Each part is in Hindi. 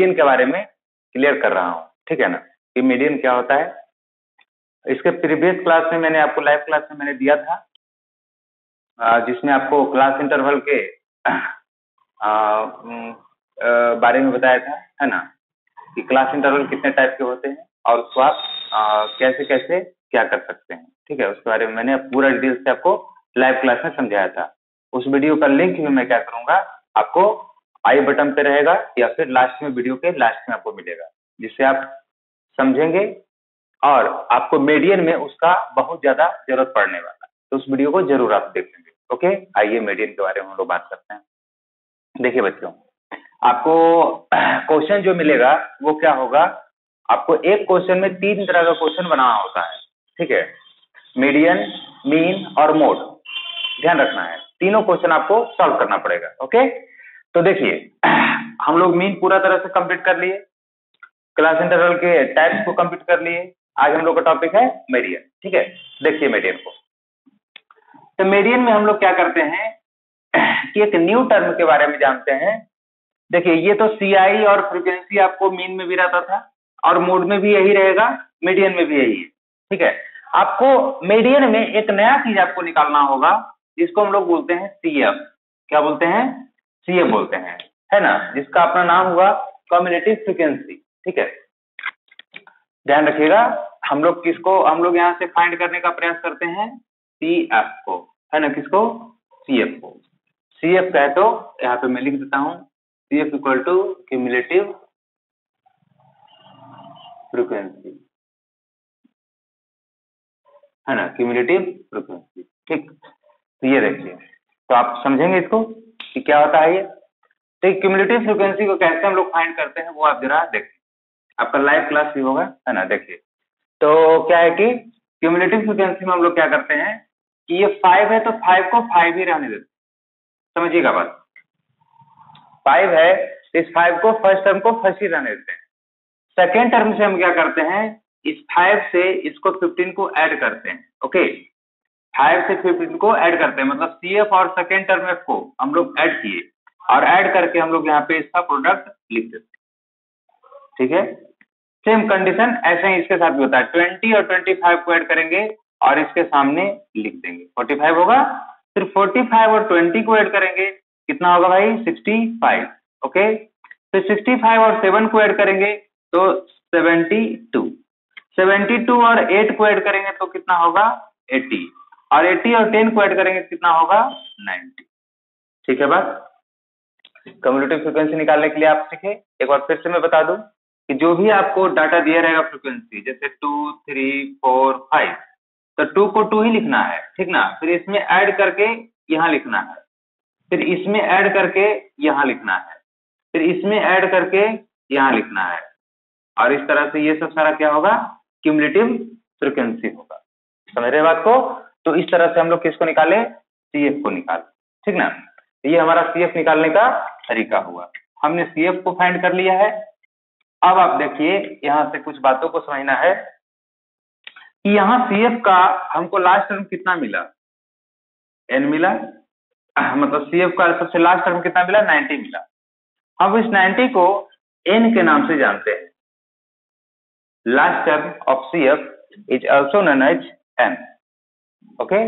मीडियन के बारे में क्लियर कर रहा हूँ, ठीक है ना, कि मीडियन क्या होता है। इसके प्रीवियस क्लास में मैंने आपको लाइव क्लास में मैंने दिया था, जिसमें आपको क्लास इंटरवल के बारे में बताया था, है ना, कि क्लास इंटरवल कितने टाइप के होते हैं और उसको आप कैसे कैसे क्या कर सकते हैं, ठीक है। उसके बारे में मैंने पूरा डिटेल से आपको लाइव क्लास में समझाया था। उस वीडियो का लिंक भी मैं क्या करूंगा, आपको आई बटन पे रहेगा या फिर लास्ट में, वीडियो के लास्ट में आपको मिलेगा, जिससे आप समझेंगे और आपको मीडियन में उसका बहुत ज्यादा जरूरत पड़ने वाला है। तो उस वीडियो को जरूर आप देखेंगे। ओके, आइए मीडियन के बारे में हम लोग बात करते हैं। देखिए बच्चों, आपको क्वेश्चन जो मिलेगा वो क्या होगा, आपको एक क्वेश्चन में 3 तरह का क्वेश्चन बनाना होता है, ठीक है। मीडियन, मीन और मोड, ध्यान रखना है, तीनों क्वेश्चन आपको सॉल्व करना पड़ेगा। ओके, तो देखिए हम लोग मीन पूरा तरह से कंप्लीट कर लिए, क्लास इंटरवल के टाइप्स को कंप्लीट कर लिए। आज हम लोग का टॉपिक है मीडियन, ठीक है। देखिए मीडियन को, तो मीडियन में हम लोग क्या करते हैं कि एक न्यू टर्म के बारे में जानते हैं। देखिए ये तो सीआई और फ्रीक्वेंसी आपको मीन में भी रहता था और मोड में भी यही रहेगा, मीडियन में भी यही है, ठीक है। आपको मीडियन में एक नया चीज आपको निकालना होगा, जिसको हम लोग बोलते हैं सीएफ। क्या बोलते हैं? सीएफ बोलते हैं, है ना, जिसका अपना नाम हुआ कम्युलेटिव फ्रीक्वेंसी, ठीक है। ध्यान रखिएगा, हम लोग यहाँ से फाइंड करने का प्रयास करते हैं सीएफ को, है ना, किसको? सीएफ को। सीएफ का है तो यहाँ पे मैं लिख देता हूँ, CF equal to cumulative frequency, है ना, क्यूमुलेटिव फ्रीक्वेंसी, ठीक। तो ये देखिए, तो आप समझेंगे इसको कि क्या होता है ये। तो क्यूमुलेटिव फ्रीक्वेंसी को कैसे हम लोग फाइंड करते हैं वो आप जरा देखिए, आपका लाइव क्लास भी होगा, है ना। देखिए तो क्या है कि क्यूमुलेटिव फ्रीक्वेंसी में हम लोग क्या करते हैं कि ये 5 है तो 5 को 5 ही रहने देते, समझिएगा बात। 5 है, इस 5 को फर्स्ट टर्म को फर्स्ट ही रहने देते हैं। सेकेंड टर्म से हम क्या करते हैं, इस 5 से इसको 15 को ऐड करते हैं। ओके, 5 से 15 को ऐड करते हैं, मतलब CF और सेकेंड टर्म F को हम लोग ऐड किए और ऐड करके हम लोग यहाँ पे इसका प्रोडक्ट लिख देते हैं, ठीक है। सेम कंडीशन ऐसे ही इसके साथ भी होता है, 20 और 25 को ऐड करेंगे और इसके सामने लिख देंगे, 45 होगा। फिर 45 और 20 को ऐड करेंगे, कितना होगा भाई? 65। ओके, फिर 65 और 7 को ऐड करेंगे तो 72। 72 और 8 को ऐड करेंगे तो कितना होगा? 80। और 80 और 10 को ऐड करेंगे कितना होगा? 90। ठीक है बात। कम्युलेटिव फ्रीक्वेंसी निकालने के लिए आप सीखे, एक बार फिर से मैं बता दूं कि जो भी आपको डाटा दिया रहेगा फ्रीक्वेंसी, जैसे 2, 3, 4, 5, तो 2 को 2 ही लिखना है, ठीक ना। फिर इसमें ऐड करके यहाँ लिखना है, फिर इसमें ऐड करके यहाँ लिखना है, फिर इसमें ऐड करके यहाँ लिखना है, और इस तरह से ये सब सारा क्या होगा? क्यूमुलेटिव फ्रीक्वेंसी होगा। समझ रहे बात को? तो इस तरह से हम लोग किसको निकाले? CF को निकाले, ठीक ना। ये हमारा CF निकालने का तरीका हुआ। हमने CF को फाइंड कर लिया है। अब आप देखिए, यहाँ से कुछ बातों को समझना है कि यहाँ CF का हमको लास्ट टर्म कितना मिला? N मिला, मतलब CF का सबसे लास्ट टर्म कितना मिला? 90 मिला। हम इस 90 को N के नाम से जानते हैं। Last term of CF is also known as N। Okay,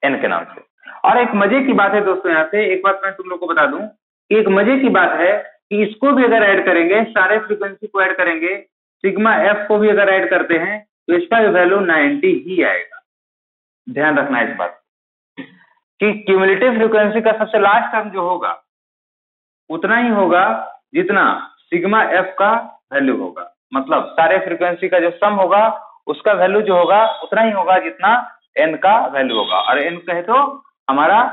N के नाम से। और एक मजे की बात है दोस्तों, यहाँ से एक बात मैं तुम लोग को बता दूं कि एक मजे की बात है कि इसको भी अगर ऐड करेंगे, सारे फ्रीक्वेंसी को ऐड करेंगे, सिग्मा F को भी अगर ऐड करते हैं तो इसका वैल्यू 90 ही आएगा। ध्यान रखना इस बात कि क्यूमुलेटिव फ्रीक्वेंसी का सबसे लास्ट टर्म जो होगा उतना ही होगा जितना सिग्मा F का वैल्यू होगा, मतलब सारे फ्रीक्वेंसी का जो सम होगा उसका वैल्यू जो होगा उतना ही होगा जितना N का वैल्यू होगा। और N कहे तो हमारा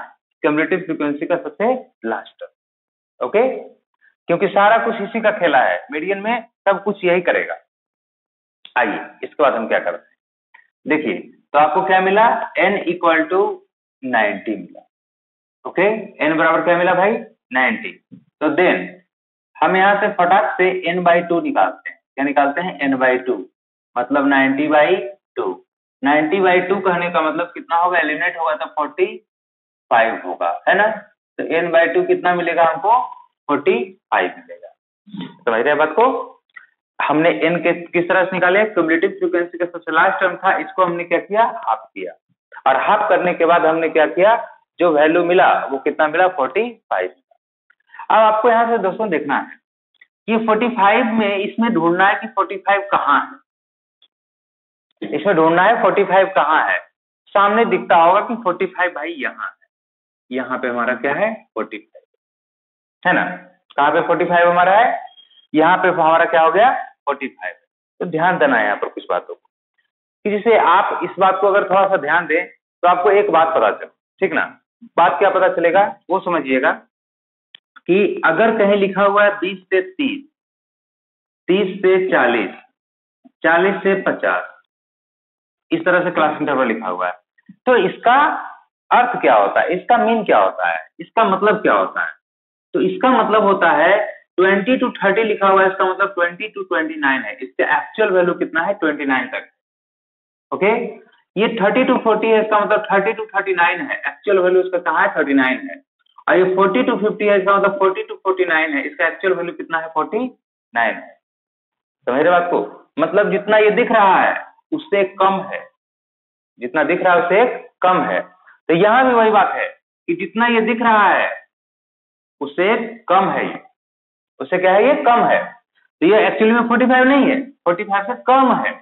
क्यूमुलेटिव फ्रीक्वेंसी का सबसे लास्ट टर्म। ओके, क्योंकि सारा कुछ इसी का खेला है, मीडियन में सब कुछ यही करेगा। आइए इसके बाद हम क्या करते हैं, देखिए तो आपको क्या मिला? N इक्वल टू 90 मिला। ओके, N बराबर क्या मिला भाई? 90। तो देन हम यहाँ से फटाक से N/2 निकालते हैं। क्या निकालते हैं? N/2, मतलब 90/2। 90/2 कहने का मतलब कितना होगा? एलिमिनेट होगा तो 45 होगा, है ना। तो N/2 कितना मिलेगा हमको? 45 मिलेगा। समझ रहे हैं बात को? हमने n के किस तरह से निकाले? क्यूमुलेटिव फ्रीक्वेंसी का सबसे लास्ट टर्म था, इसको हमने क्या किया? हाफ किया, और हाफ करने के बाद हमने क्या किया? जो वैल्यू मिला वो कितना मिला? 45। अब आपको यहाँ से दोस्तों देखना है कि 45 में इसमें ढूंढना है कि 45 कहाँ है, इसमें ढूंढना है 45 कहाँ है। सामने दिखता होगा कि 45 भाई यहाँ है, यहाँ पे हमारा क्या है? 45 है ना। कहाँ पे 45 हमारा है? यहाँ पे हमारा क्या हो गया? 45। तो ध्यान देना है यहाँ पर कुछ बातों को, कि जिसे आप इस बात को अगर थोड़ा सा ध्यान दें तो आपको एक बात पता चले, ठीक ना। बात क्या पता चलेगा वो समझिएगा कि अगर कहीं लिखा हुआ है 20 से 30, 30 से 40, 40 से 50, इस तरह से क्लास इंटरवल लिखा हुआ है, तो इसका अर्थ क्या होता है? इसका मीन क्या होता है? इसका मतलब क्या होता है? तो इसका मतलब होता है 20 to 30 लिखा हुआ है, इसका मतलब 20 to 29 है। इसका एक्चुअल वैल्यू कितना है? 29 तक। ओके, ये 30 to 40 है, इसका मतलब 30 to 39 है, एक्चुअल वैल्यू इसका कहाँ है? 39 है। और ये 40 to 50 है, इसका मतलब 40 to 49 है, इसका एक्चुअल वैल्यू कितना है? 49 है। समझ रहे बात को? मतलब जितना ये दिख रहा है उससे कम है, जितना दिख रहा है उससे कम है। तो यहाँ भी वही बात है कि जितना ये दिख रहा है उससे कम है, ये उससे क्या है? ये कम है। तो ये एक्चुअली में 45 नहीं है, 45 से कम है।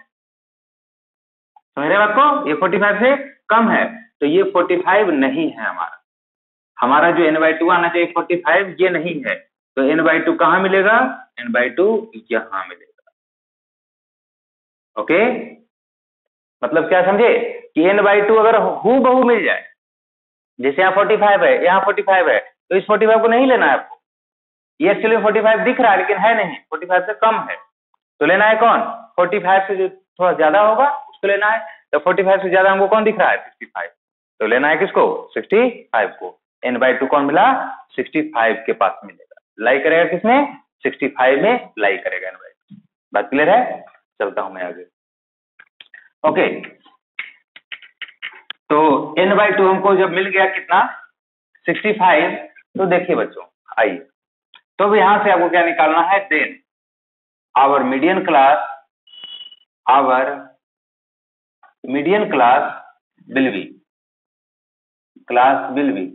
समझ रहे बात को? ये 45 से कम है, तो ये 45 नहीं है हमारा। हमारा जो n/2 आना चाहिए 45, ये नहीं है। तो n/2 कहाँ मिलेगा? n/2 यहाँ मिलेगा। ओके, मतलब क्या समझे कि n/2 अगर हूबहू मिल जाए, जैसे यहाँ 45 है, यहाँ 45 है, तो इस 45 को नहीं लेना है आपको। ये एक्चुअली 45 दिख रहा है लेकिन है नहीं, 45 से कम है। तो लेना है कौन? 45 से जो थोड़ा ज्यादा होगा उसको लेना है। तो 45 से ज्यादा हमको कौन दिख रहा है? 65। तो लेना है किसको? 65 को। n/2 कौन मिला? 65 के पास मिलेगा। लाई करेगा किसमें? 65 में लाई करेगा n/2। बात क्लियर है? चलता हूं मैं आगे। ओके, तो n/2 हमको जब मिल गया कितना? 65। तो देखिए बच्चों, आइए, तो अब यहां से आपको क्या निकालना है? Then our median class will be.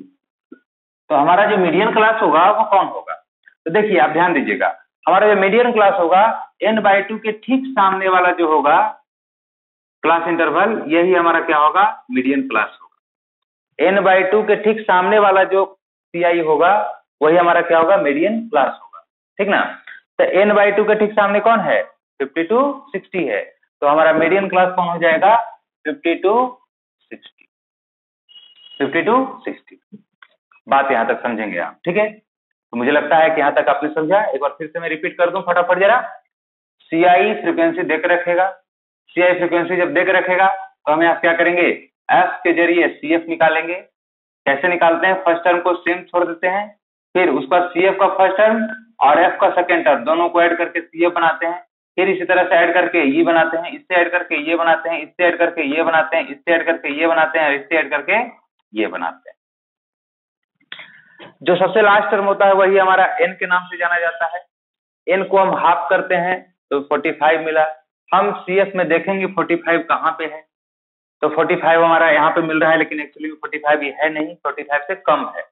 तो हमारा जो मीडियन क्लास होगा वो कौन होगा? तो देखिए आप ध्यान दीजिएगा, हमारा जो मीडियन क्लास होगा n/2 के ठीक सामने वाला जो होगा क्लास इंटरवल, यही हमारा क्या होगा? मीडियन क्लास होगा। n/2 के ठीक सामने वाला जो CI होगा वही हमारा क्या होगा? मीडियन क्लास होगा, ठीक ना। तो n/2 के ठीक सामने कौन है? 50 to 60 है। तो हमारा मीडियन क्लास कौन हो जाएगा? 50 to 60। 50 to 60। बात यहां तक समझेंगे आप, ठीक है? तो मुझे लगता है कि यहां तक आपने समझा। एक बार फिर से मैं रिपीट कर दूं फटाफट जरा। CI फ्रीक्वेंसी देकर रखेगा, CI फ्रीक्वेंसी जब देकर रखेगा तो हम यहाँ क्या करेंगे? F के जरिए CF निकालेंगे। कैसे निकालते हैं? फर्स्ट टर्म को सेम छोड़ देते हैं, फिर उसका CF का फर्स्ट टर्म और F का सेकेंड टर्म दोनों को ऐड करके CF बनाते हैं। फिर इसी तरह से ऐड करके ये बनाते हैं, इससे ऐड करके ये बनाते हैं, इससे ऐड करके ये बनाते हैं, इससे ऐड करके ये बनाते हैं, इससे ऐड करके ये बनाते हैं। जो सबसे लास्ट टर्म होता है वही हमारा n के नाम से जाना जाता है। n को हम हाफ करते हैं तो 45 मिला। हम CF में देखेंगे 45 कहाँ पे है, तो 45 हमारा यहाँ पे मिल रहा है, लेकिन एक्चुअली 45 ये है नहीं, 45 से कम है।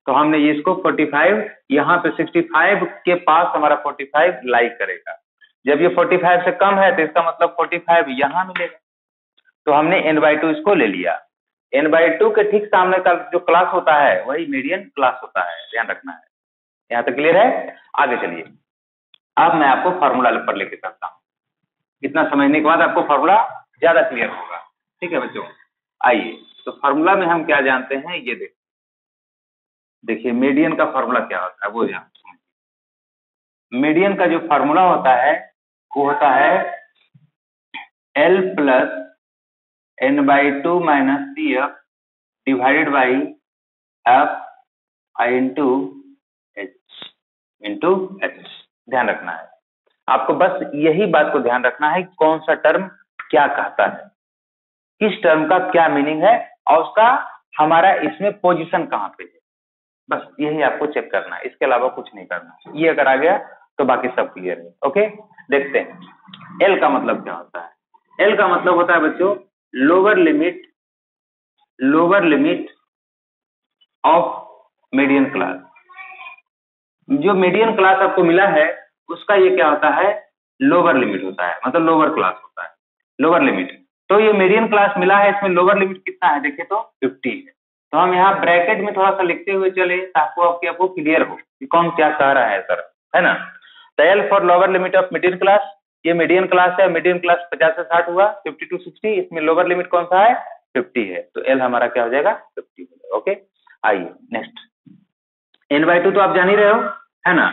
तो हमने इसको 45 यहाँ पे 65 के पास हमारा 45 लाई करेगा। जब ये 45 से कम है तो इसका मतलब 45 यहाँ मिलेगा। तो हमने n/2 इसको ले लिया। n/2 के ठीक सामने का जो क्लास होता है वही मीडियन क्लास होता है, ध्यान रखना है। यहाँ तक क्लियर है? आगे चलिए, अब मैं आपको फॉर्मूला पर लेके चलता हूँ। इतना समझने के बाद आपको फॉर्मूला ज्यादा क्लियर होगा, ठीक है बच्चों? आइए, तो फॉर्मूला में हम क्या जानते हैं ये देखिए मीडियन का फॉर्मूला क्या होता है वो जान। मीडियन का जो फॉर्मूला होता है वो होता है L + n/2 - CF divided by F into H। ध्यान रखना है आपको, बस यही बात को ध्यान रखना है कि कौन सा टर्म क्या कहता है, किस टर्म का क्या मीनिंग है और उसका हमारा इसमें पोजीशन कहाँ पे है। बस यही आपको चेक करना है, इसके अलावा कुछ नहीं करना। ये अगर आ गया तो बाकी सब क्लियर है। ओके, देखते हैं एल का मतलब क्या होता है। एल का मतलब होता है बच्चों lower limit of median class. जो मीडियन क्लास आपको मिला है उसका ये क्या होता है, लोअर लिमिट होता है, मतलब लोअर क्लास होता है, लोअर लिमिट। तो ये मीडियन क्लास मिला है, इसमें लोअर लिमिट कितना है देखिए तो 50 है। तो हम यहाँ ब्रैकेट में थोड़ा सा लिखते हुए चले ताकि आपको क्लियर हो कि कौन क्या कह रहा है सर, है ना। तो L for lower limit of median class, ये मीडियन क्लास है, मीडियन क्लास 50 से 60 हुआ, 50 to 60, इसमें लोअर लिमिट कौन सा है 50 है, तो एल हमारा क्या हो जाएगा 50 हो जाएगा। ओके, आइए नेक्स्ट n/2 तो आप जान ही रहे हो, है ना।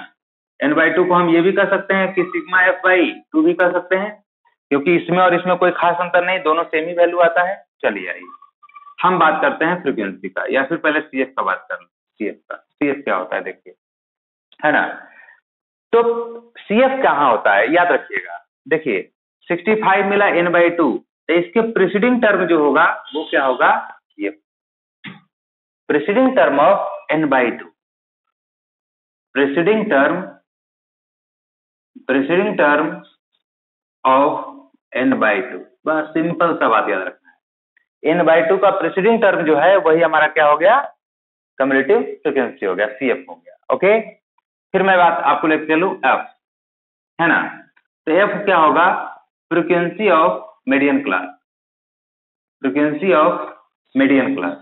n/2 को हम ये भी कर सकते हैं कि सिग्मा f/2 भी कर सकते हैं, क्योंकि इसमें और इसमें कोई खास अंतर नहीं, दोनों सेम ही वैल्यू आता है। चलिए आइए हम बात करते हैं फ्रीक्वेंसी का, या फिर पहले CF का बात कर लो। CF का, CF क्या होता है देखिए, है ना। तो CF कहाँ होता है याद रखिएगा, देखिए 65 मिला n/2, तो इसके प्रीसीडिंग टर्म जो होगा वो क्या होगा, ये preceding term of n/2, preceding term of n/2, बस सिंपल सा बात याद रखना है। n/2 का प्रीसीडिंग टर्म जो है वही हमारा क्या हो गया, कम्युलेटिव फ्रीक्वेंसी हो गया, CF हो गया। ओके, फिर मैं बात आपको लेकर चलूं F, है ना। तो F क्या होगा, frequency of median class, frequency of median class.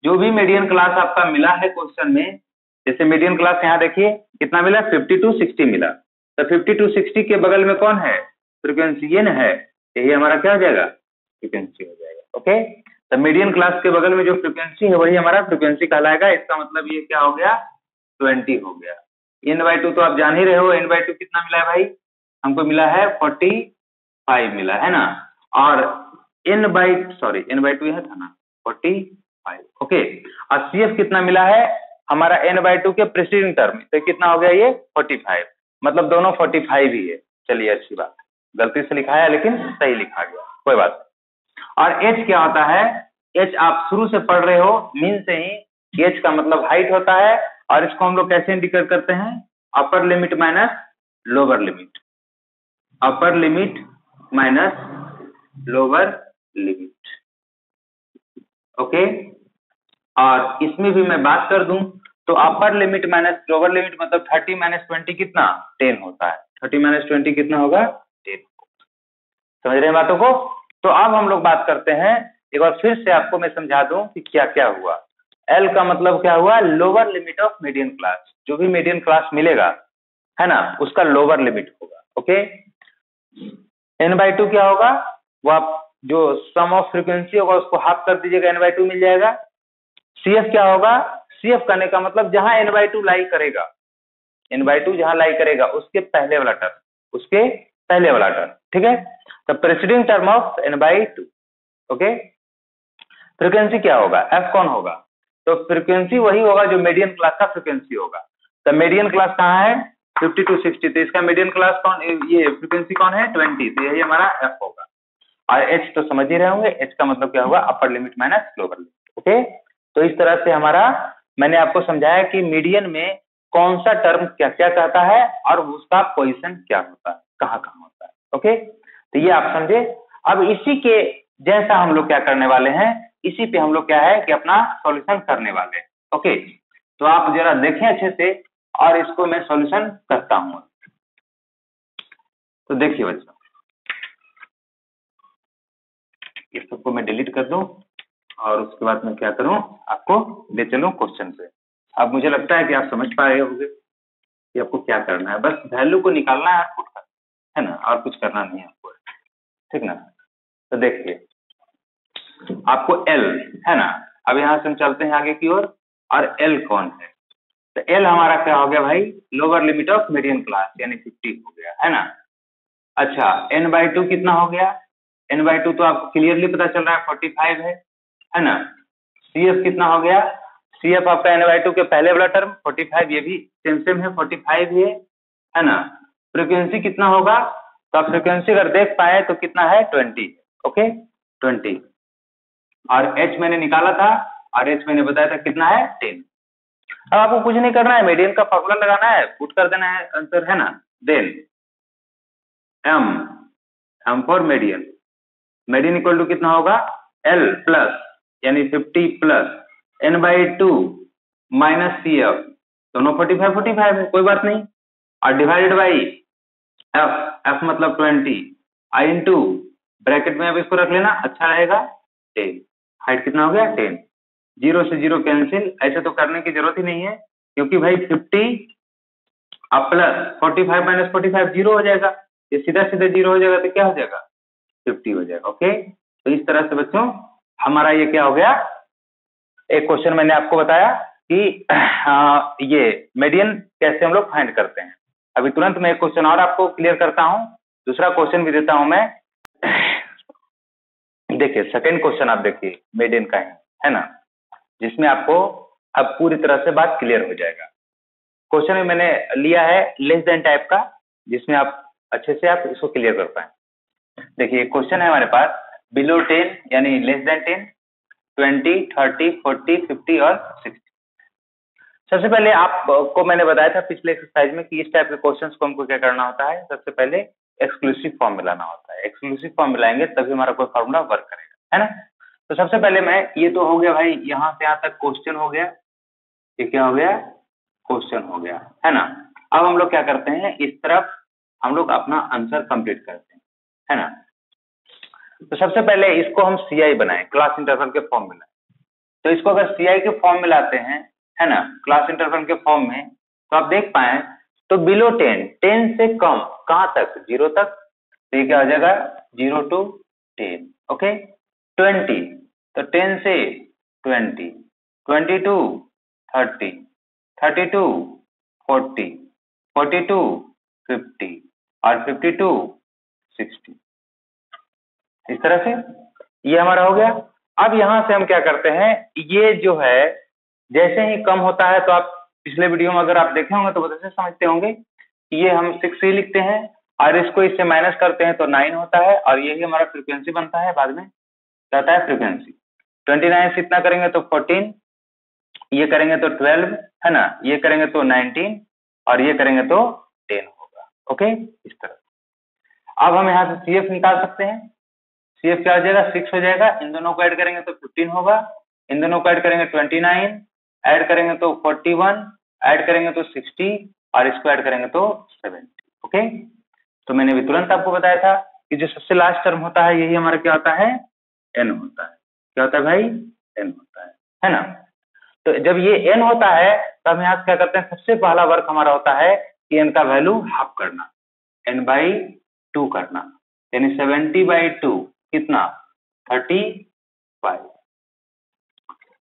जो भी मीडियन क्लास आपका मिला है क्वेश्चन में, जैसे मीडियन क्लास यहाँ देखिए कितना मिला 50 to 60 मिला, तो 50 to 60 के बगल में कौन है, फ्रीक्वेंसी ये न है, यही हमारा क्या हो जाएगा, फ्रीक्वेंसी हो जाएगा। ओके, तो मीडियन क्लास के बगल में जो फ्रीक्वेंसी है वही हमारा फ्रीक्वेंसी कहलाएगा। इसका मतलब ये क्या हो गया 20 हो गया। n/2 तो आप जान ही रहे हो, n/2 कितना मिला है भाई, हमको मिला है 45 मिला है ना, और n/2 है था ना 45। ओके, और CF कितना मिला है हमारा n/2 के प्रीसीडिंग टर्म, तो कितना हो गया ये 45, मतलब दोनों 45 ही है। चलिए अच्छी बात, गलती से लिखा है लेकिन सही लिखा गया, कोई बात नहीं। और H क्या होता है, H आप शुरू से पढ़ रहे हो, मीन से ही H का मतलब हाइट होता है, और इसको हम लोग कैसे इंडिकेट करते हैं, upper limit minus lower limit, upper limit minus lower limit. Okay, और इसमें भी मैं बात कर दूं तो upper limit minus lower limit मतलब 30 - 20 कितना 10 होता है, 30 - 20 कितना होगा 10। समझ रहे हैं बातों को। तो अब हम लोग बात करते हैं, एक बार फिर से आपको मैं समझा दूं कि क्या क्या हुआ। एल का मतलब क्या हुआ, lower limit of median class, जो भी मीडियन क्लास मिलेगा है ना उसका लोअर लिमिट होगा। ओके, n/2 क्या होगा, वो आप जो सम ऑफ फ्रीक्वेंसी होगा उसको हाफ कर दीजिएगा, n/2 मिल जाएगा। CF क्या होगा, CF करने का मतलब जहां n/2 लाई करेगा, n/2 जहां लाई करेगा उसके पहले वाला टर्म, उसके पहले वाला टर्म, ठीक है। तो preceding term of n/2। Okay, frequency क्या होगा, F कौन होगा, तो फ्रीक्वेंसी वही होगा जो मीडियन क्लास का फ्रीक्वेंसी होगा। तो मीडियन क्लास कहाँ है 50 to 60, तो इसका मीडियन क्लास कौन, ये फ्रीक्वेंसी कौन है 20, तो यही हमारा F होगा। और H तो समझ ही रहे होंगे, H का मतलब क्या होगा, upper limit minus lower limit. Okay, तो इस तरह से हमारा मैंने आपको समझाया कि मीडियन में कौन सा टर्म क्या क्या कहता है और उसका पोजीशन क्या होता है, कहाँ कहाँ होता है। ओके, तो ये आप समझे। अब इसी के जैसा हम लोग क्या करने वाले हैं, इसी पे हम लोग क्या है कि अपना सॉल्यूशन करने वाले हैं। ओके, तो आप जरा देखें अच्छे से, और इसको मैं सॉल्यूशन करता हूं। तो देखिए बच्चों, ये सबको मैं डिलीट कर दूं, और उसके बाद मैं क्या करूं, आपको ले चलूं क्वेश्चन पे। अब मुझे लगता है कि आप समझ पा रहे होंगे कि आपको क्या करना है, बस वैल्यू को निकालना है, पुट करना है ना, और कुछ करना नहीं है आपको, ठीक ना। तो देखिए आपको L है ना, अब यहाँ से हम चलते हैं आगे की ओर, और L कौन है, तो L हमारा क्या हो गया भाई, lower limit of median class यानी 50 हो गया, है ना। अच्छा, n/2 कितना हो गया, n/2 तो आपको क्लियरली पता चल रहा है 45 है ना। CF कितना हो गया, CF आपका n/2 के पहले वाला टर्म 45, ये भी सेम है 45 ही है ना। फ्रीक्वेंसी कितना होगा, तो आप फ्रीक्वेंसी अगर देख पाए तो कितना है 20। ओके 20, और H मैंने निकाला था, और H मैंने बताया था कितना है 10। अब आपको कुछ नहीं करना है, मीडियन का फॉर्मूला लगाना है, पुट कर देना है आंसर, है ना। Then M for median, median equal to कितना होगा, एल प्लस यानी 50 plus N by 2 minus C F, दोनों 45 है, कोई बात नहीं, और डिवाइडेड बाई एफ, एफ मतलब 20 आई इंटू ब्रैकेट में अब इसको रख लेना, अच्छा रहेगा 10, हाइट कितना हो गया 10, 0 से 0 कैंसिल, ऐसे तो करने की जरूरत ही नहीं है क्योंकि भाई 50 अब प्लस 45 माइनस 45 0 हो जाएगा, ये सीधा सीधा 0 हो जाएगा तो क्या हो जाएगा 50 हो जाएगा। ओके, तो इस तरह से बच्चों हमारा ये क्या हो गया, एक क्वेश्चन मैंने आपको बताया कि ये मीडियन कैसे हम लोग फाइंड करते हैं। अभी तुरंत मैं एक क्वेश्चन और आपको क्लियर करता हूं, दूसरा क्वेश्चन भी देता हूं मैं। देखिए सेकंड क्वेश्चन आप देखिए मीडियन का है ना, जिसमें आपको अब पूरी तरह से बात क्लियर हो जाएगा। क्वेश्चन में मैंने लिया है लेस देन टाइप का, जिसमें आप अच्छे से आप इसको क्लियर कर पाए। देखिए क्वेश्चन है हमारे पास बिलो 10 यानी लेस देन 10, 20, 30, 40, 50 और 60। सबसे पहले आपको मैंने बताया था पिछले एक्सरसाइज में कि इस टाइप के क्वेश्चंस को हमको क्या करना होता है, सबसे पहले एक्सक्लूसिव फॉर्म मिलाना होता है। एक्सक्लूसिव फॉर्म मिलाएंगे तभी हमारा कोई फॉर्मूला वर्क करेगा, है ना। तो सबसे पहले मैं, ये तो हो गया भाई यहाँ से यहाँ तक क्वेश्चन हो गया, ये क्या हो गया क्वेश्चन हो गया, है ना। अब हम लोग क्या करते हैं, इस तरफ हम लोग अपना आंसर कंप्लीट करते हैं, है ना। तो सबसे पहले इसको हम सीआई बनाएं, क्लास इंटरवल के फॉर्म में लाएं। तो इसको अगर सीआई के फॉर्म में लाते हैं, है ना, क्लास इंटरवल के फॉर्म में, तो आप देख पाए तो बिलो 10, 10 से कम कहां तक 0 तक, तो ये क्या हो जाएगा 0 to 10। ओके, 20 तो 10 से 20, 20 to 30, 30 to 40, 40 to 50 और 50 to 60, इस तरह से ये हमारा हो गया। अब यहां से हम क्या करते हैं, ये जो है जैसे ही कम होता है, तो आप पिछले वीडियो में अगर आप देखे होंगे तो बहुत अच्छे समझते होंगे कि ये हम 6 ही लिखते हैं और इसको इससे माइनस करते हैं तो 9 होता है, और यही हमारा फ्रीक्वेंसी बनता है, बाद में जाता है फ्रीक्वेंसी। 29 से इतना करेंगे तो 14, ये करेंगे तो 12, है ना, ये करेंगे तो 19 और ये करेंगे तो 10 होगा। ओके, इस तरह अब हम यहाँ से CF निकाल सकते हैं। CF क्या हो जाएगा 6 हो जाएगा, इन दोनों को ऐड करेंगे तो 15 होगा, इन दोनों को ऐड करेंगे 29, ऐड करेंगे तो 41, ऐड करेंगे तो 60 और इसको ऐड करेंगे तो 70। ओके, तो मैंने भी तुरंत आपको बताया था कि जो सबसे लास्ट टर्म होता है यही हमारा क्या होता है n होता है। क्या होता है भाई n होता है ना। तो जब ये n होता है तो हम यहाँ से क्या करते हैं, सबसे पहला वर्क हमारा होता है कि n का वैल्यू हाफ करना, n/2 करना, यानी 70/2 कितना 35,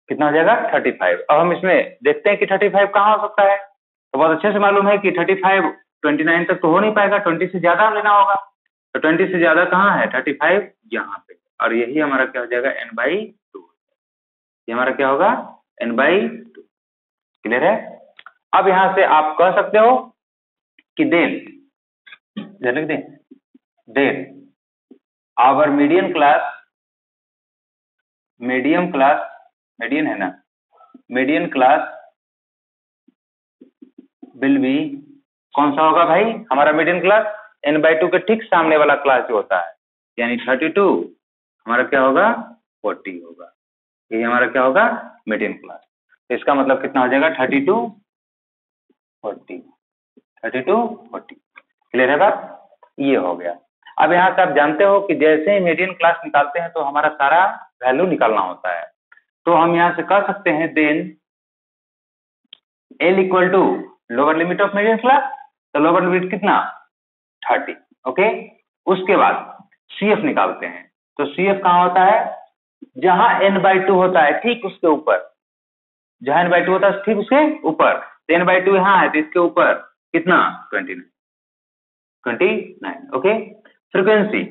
कितना हो जाएगा 35। अब हम इसमें देखते हैं कि 35 कहाँ हो सकता है, तो बहुत अच्छे से मालूम है कि 35 29 तक तो हो नहीं पाएगा, 20 से ज्यादा लेना होगा, तो 20 से ज्यादा कहाँ है 35 यहाँ पे, और यही हमारा क्या हो जाएगा n/2, ये हमारा क्या होगा n/2। क्लियर है। अब यहां से आप कह सकते हो कि then our medium class will be, कौन सा होगा भाई हमारा मीडियम क्लास, n/2 के ठीक सामने वाला क्लास जो होता है, यानी 32 हमारा क्या होगा 40 होगा, ये हमारा क्या होगा मीडियम क्लास। तो इसका मतलब कितना हो जाएगा 32 40। क्लियर है बात, ये हो गया। अब यहाँ से आप जानते हो कि जैसे ही मीडियन क्लास निकालते हैं तो हमारा सारा वैल्यू निकालना होता है, तो हम यहाँ से कह सकते हैं then L equal to lower limit of median class, तो लोअर लिमिट कितना 30। ओके, उसके बाद CF निकालते हैं, तो CF कहाँ होता है, जहां n/2 होता है ठीक उसके ऊपर, जहां n/2 होता है ठीक उसके ऊपर, तो n/2 यहाँ है तो इसके ऊपर कितना 29। ओके, फ्रीक्वेंसी,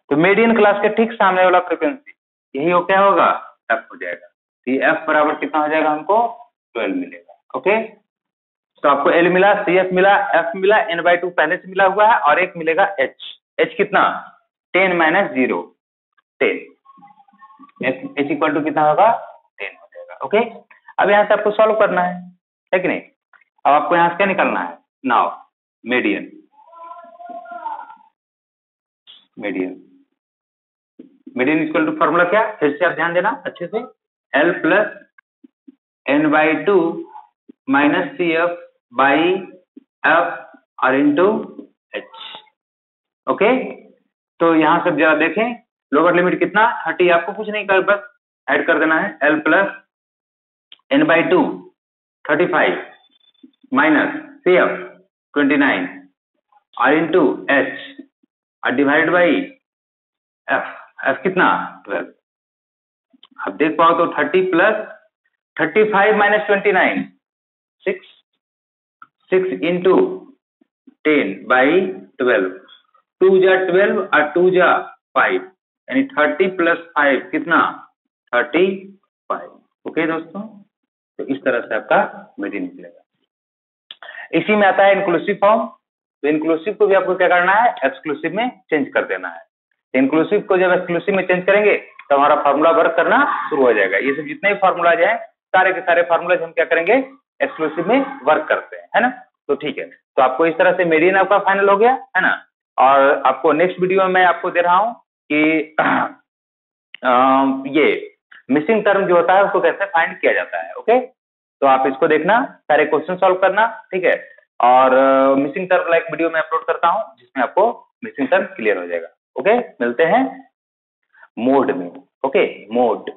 तो मीडियन क्लास के ठीक सामने वाला फ्रीक्वेंसी यही हो क्या होगा f हो जाएगा, तो ये f बराबर कितना हो जाएगा हमको 12 मिलेगा। ओके, तो आपको L मिला, CF मिला, F मिला, n/2 पहले से मिला हुआ है और एक मिलेगा H कितना 10 - 0 10, H इक्वल टू कितना होगा 10 हो जाएगा। ओके, अब यहाँ से आपको सॉल्व करना है, है कि नहीं। अब आपको यहाँ से क्या निकालना है, now median, median equal to formula क्या, फिर से आप ध्यान देना अच्छे से, L plus N/2 minus CF by F और इंटू H। ओके, तो यहाँ से जरा देखें, लोअर लिमिट कितना 30, आपको कुछ नहीं कर, बस ऐड कर देना है, L plus N/2 35 minus CF 29 और इंटू H और डिवाइड बाई F कितना 12। आप देख पाओ तो 30 प्लस 35 माइनस 29 6 इंटू 10 बाई 12, 2 जा 12 और 2 जा 5, यानी 30 प्लस 5 कितना 35। ओके दोस्तों, तो इस तरह से आपका मीडियन निकलेगा। इसी में आता है इंक्लूसिव फॉर्म, तो इंक्लूसिव को भी आपको क्या करना है, एक्सक्लूसिव में चेंज कर देना है। इंक्लूसिव को जब एक्सक्लूसिव में चेंज करेंगे तो हमारा फार्मूला वर्क करना शुरू हो जाएगा। ये सब जितने भी फार्मूला जाए, सारे के सारे फार्मूला हम क्या करेंगे, एक्सक्लूसिव में वर्क करते हैं, है ना। तो ठीक है, तो आपको इस तरह से मीडियन आपका फाइनल हो गया, है ना। और आपको नेक्स्ट वीडियो में मैं आपको दे रहा हूं कि ये मिसिंग टर्म जो होता है उसको कैसे फाइंड किया जाता है। ओके, तो आप इसको देखना, सारे क्वेश्चन सॉल्व करना, ठीक है। और मिसिंग टर्म लाइक वीडियो में अपलोड करता हूं जिसमें आपको मिसिंग टर्म क्लियर हो जाएगा। ओके, मिलते हैं मोड में। Okay, mode.